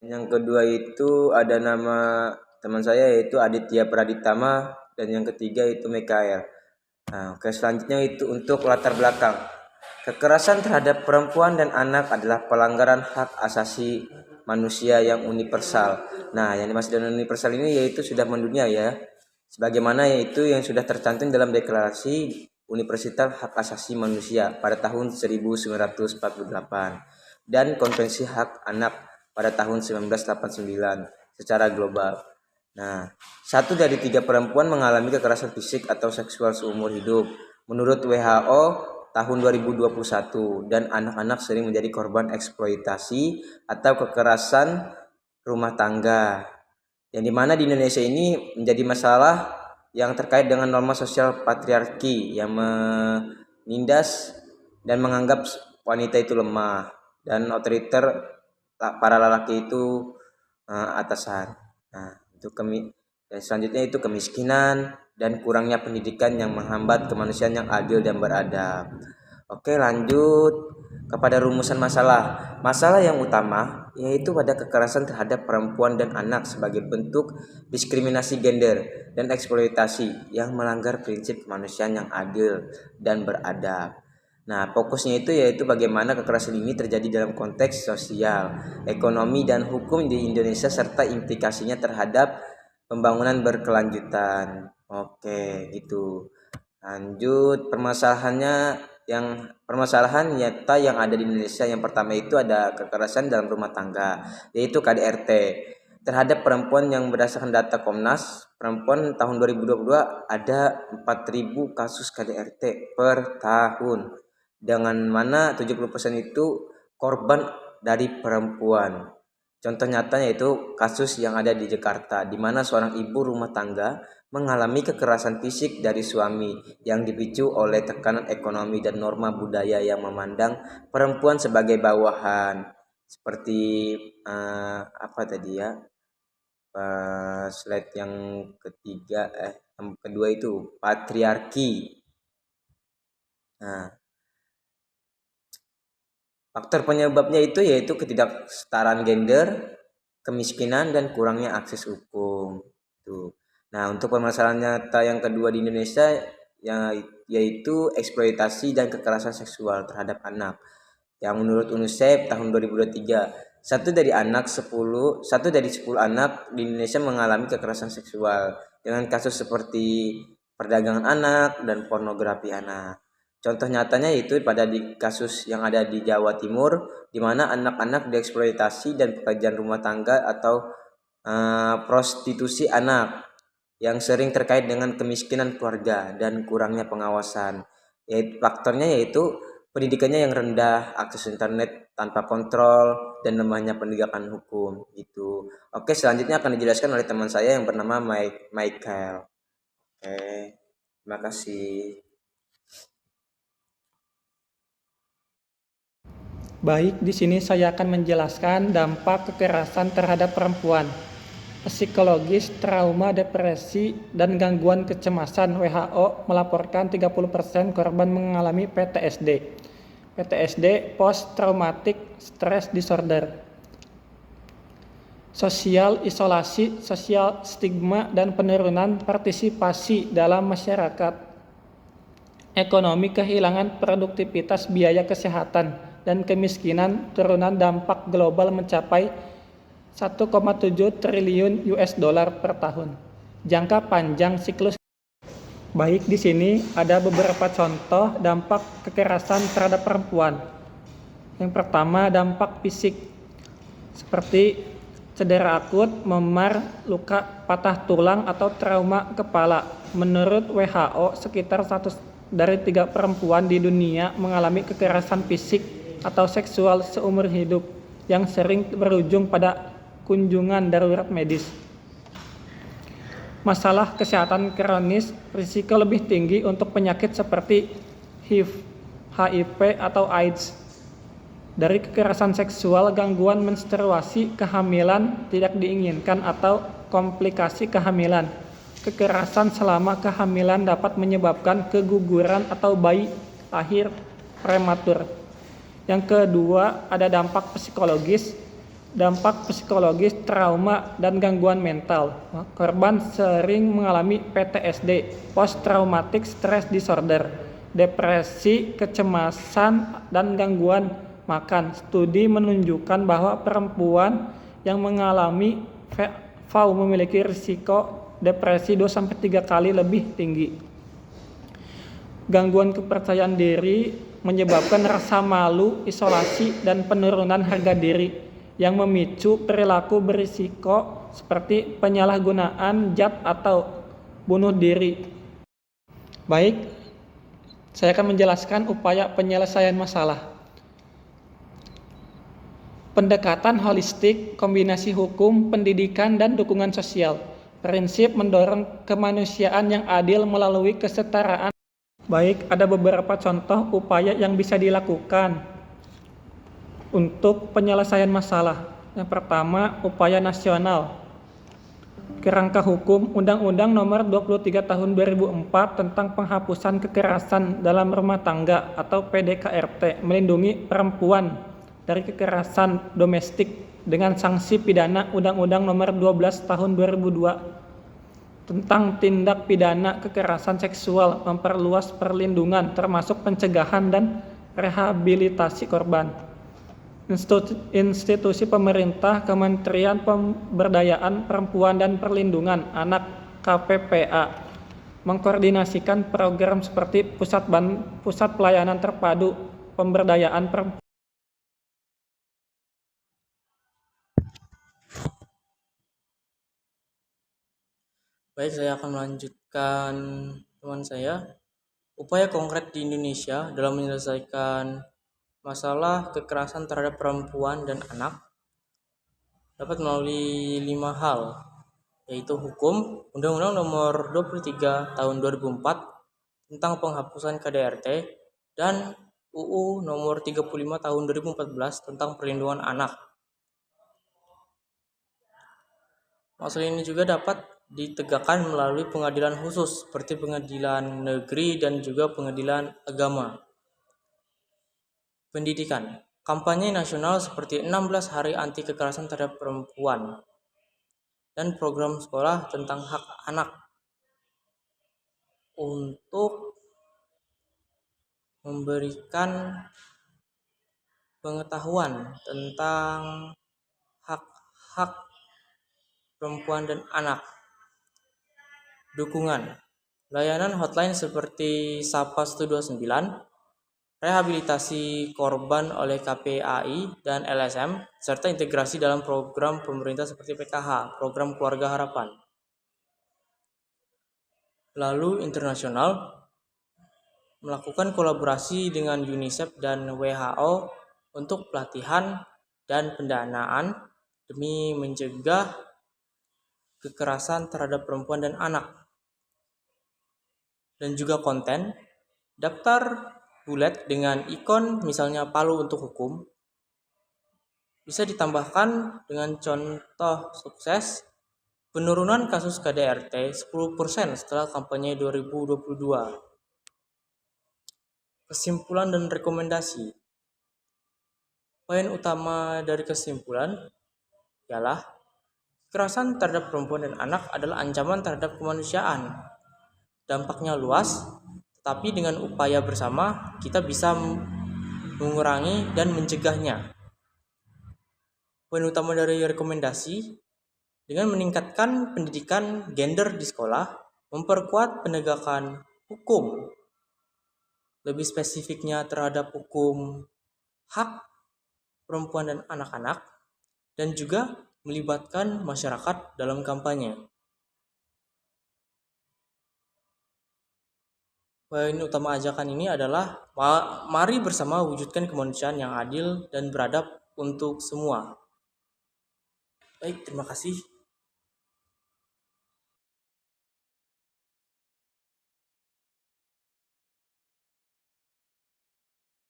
Yang kedua itu ada nama teman saya yaitu Aditya Praditama, dan yang ketiga itu Mikael. Nah, selanjutnya itu untuk latar belakang. Kekerasan terhadap perempuan dan anak adalah pelanggaran hak asasi manusia yang universal. Nah, yang dimaksud dengan universal ini yaitu sudah mendunia ya. Sebagaimana yaitu yang sudah tercantum dalam Deklarasi Universal Hak Asasi Manusia pada tahun 1948 dan Konvensi Hak Anak pada tahun 1989 secara global. Nah, 1 dari 3 perempuan mengalami kekerasan fisik atau seksual seumur hidup menurut WHO tahun 2021, dan anak-anak sering menjadi korban eksploitasi atau kekerasan rumah tangga. Yang dimana di Indonesia ini menjadi masalah yang terkait dengan norma sosial patriarki yang menindas dan menganggap wanita itu lemah dan otoriter, para lelaki itu atasan. Nah, itu dan selanjutnya itu kemiskinan dan kurangnya pendidikan yang menghambat kemanusiaan yang adil dan beradab. Oke, lanjut kepada rumusan masalah. Masalah yang utama yaitu pada kekerasan terhadap perempuan dan anak sebagai bentuk diskriminasi gender dan eksploitasi yang melanggar prinsip kemanusiaan yang adil dan beradab. Nah, fokusnya itu yaitu bagaimana kekerasan ini terjadi dalam konteks sosial, ekonomi, dan hukum di Indonesia serta implikasinya terhadap pembangunan berkelanjutan. Oke, gitu. Lanjut permasalahan nyata yang ada di Indonesia. Yang pertama itu ada kekerasan dalam rumah tangga, yaitu KDRT terhadap perempuan. Yang berdasarkan data Komnas Perempuan tahun 2022 ada 4.000 kasus KDRT per tahun, dengan mana 70% itu korban dari perempuan. Contoh nyatanya itu kasus yang ada di Jakarta, di mana seorang ibu rumah tangga mengalami kekerasan fisik dari suami yang dipicu oleh tekanan ekonomi dan norma budaya yang memandang perempuan sebagai bawahan. Seperti apa tadi ya? Slide yang kedua itu patriarki. Nah, faktor penyebabnya itu yaitu ketidaksetaraan gender, kemiskinan, dan kurangnya akses hukum. Tuh. Nah, untuk permasalahan nyata yang kedua di Indonesia yaitu eksploitasi dan kekerasan seksual terhadap anak. Yang menurut UNICEF tahun 2023, satu dari 10 anak di Indonesia mengalami kekerasan seksual dengan kasus seperti perdagangan anak dan pornografi anak. Contoh nyatanya itu pada di kasus yang ada di Jawa Timur, di mana anak-anak dieksploitasi dan pekerjaan rumah tangga atau prostitusi anak yang sering terkait dengan kemiskinan keluarga dan kurangnya pengawasan. Faktornya yaitu pendidikannya yang rendah, akses internet tanpa kontrol, dan lemahnya penegakan hukum. Gitu. Oke, selanjutnya akan dijelaskan oleh teman saya yang bernama Michael. Oke, terima kasih. Baik, di sini saya akan menjelaskan dampak kekerasan terhadap perempuan. Psikologis, trauma, depresi, dan gangguan kecemasan. WHO melaporkan 30% korban mengalami PTSD. PTSD, Post Traumatic Stress Disorder. Sosial isolasi, sosial stigma, dan penurunan partisipasi dalam masyarakat. Ekonomi, kehilangan produktivitas, biaya kesehatan, dan kemiskinan. Turunan dampak global mencapai 1,7 triliun US dollar per tahun. Jangka panjang siklus. Baik, di sini ada beberapa contoh dampak kekerasan terhadap perempuan. Yang pertama, dampak fisik seperti cedera akut, memar, luka patah tulang, atau trauma kepala. Menurut WHO, sekitar 1/3 perempuan di dunia mengalami kekerasan fisik atau seksual seumur hidup yang sering berujung pada kunjungan darurat medis. Masalah kesehatan kronis, risiko lebih tinggi untuk penyakit seperti HIV atau AIDS. Dari kekerasan seksual, gangguan menstruasi, kehamilan tidak diinginkan atau komplikasi kehamilan. Kekerasan selama kehamilan dapat menyebabkan keguguran atau bayi lahir prematur. Yang kedua, ada dampak psikologis Dampak psikologis, trauma, dan gangguan mental. Korban sering mengalami PTSD, Post Traumatic Stress Disorder, depresi, kecemasan, dan gangguan makan. Studi menunjukkan bahwa perempuan yang mengalami VAU memiliki risiko depresi 2-3 kali lebih tinggi. Gangguan kepercayaan diri menyebabkan rasa malu, isolasi, dan penurunan harga diri yang memicu perilaku berisiko seperti penyalahgunaan zat atau bunuh diri. Baik, saya akan menjelaskan upaya penyelesaian masalah. Pendekatan holistik, kombinasi hukum, pendidikan, dan dukungan sosial. Prinsip mendorong kemanusiaan yang adil melalui kesetaraan. Baik, ada beberapa contoh upaya yang bisa dilakukan untuk penyelesaian masalah. Yang pertama, upaya nasional. Kerangka hukum Undang-Undang Nomor 23 Tahun 2004 tentang penghapusan kekerasan dalam rumah tangga atau PDKRT melindungi perempuan dari kekerasan domestik dengan sanksi pidana Undang-Undang Nomor 12 Tahun 2002 tentang tindak pidana kekerasan seksual, memperluas perlindungan termasuk pencegahan dan rehabilitasi korban. Institusi pemerintah, Kementerian Pemberdayaan Perempuan dan Perlindungan Anak KPPA mengkoordinasikan program seperti pusat pelayanan terpadu pemberdayaan perempuan. Baik, saya akan melanjutkan teman saya. Upaya konkret di Indonesia dalam menyelesaikan masalah kekerasan terhadap perempuan dan anak dapat melalui 5 hal, yaitu hukum, Undang-Undang Nomor 23 Tahun 2004 tentang penghapusan KDRT, dan UU Nomor 35 Tahun 2014 tentang perlindungan anak. Masalah ini juga dapat ditegakkan melalui pengadilan khusus seperti pengadilan negeri dan juga pengadilan agama. Pendidikan, kampanye nasional seperti 16 hari anti kekerasan terhadap perempuan dan program sekolah tentang hak anak untuk memberikan pengetahuan tentang hak-hak perempuan dan anak. Dukungan, layanan hotline seperti Sapa 129, rehabilitasi korban oleh KPAI dan LSM, serta integrasi dalam program pemerintah seperti PKH, program Keluarga Harapan. Lalu internasional, melakukan kolaborasi dengan UNICEF dan WHO untuk pelatihan dan pendanaan demi mencegah kekerasan terhadap perempuan dan anak. Dan juga konten, daftar bulet dengan ikon misalnya Palu untuk Hukum bisa ditambahkan dengan contoh sukses penurunan kasus KDRT 10% setelah kampanye 2022. Kesimpulan dan rekomendasi. Poin utama dari kesimpulan ialah kekerasan terhadap perempuan dan anak adalah ancaman terhadap kemanusiaan. Dampaknya luas, tetapi dengan upaya bersama kita bisa mengurangi dan mencegahnya. Poin utama dari rekomendasi, dengan meningkatkan pendidikan gender di sekolah, memperkuat penegakan hukum, lebih spesifiknya terhadap hukum hak perempuan dan anak-anak, dan juga melibatkan masyarakat dalam kampanye. Poin utama ajakan ini adalah mari bersama wujudkan kemanusiaan yang adil dan beradab untuk semua. Baik, terima kasih.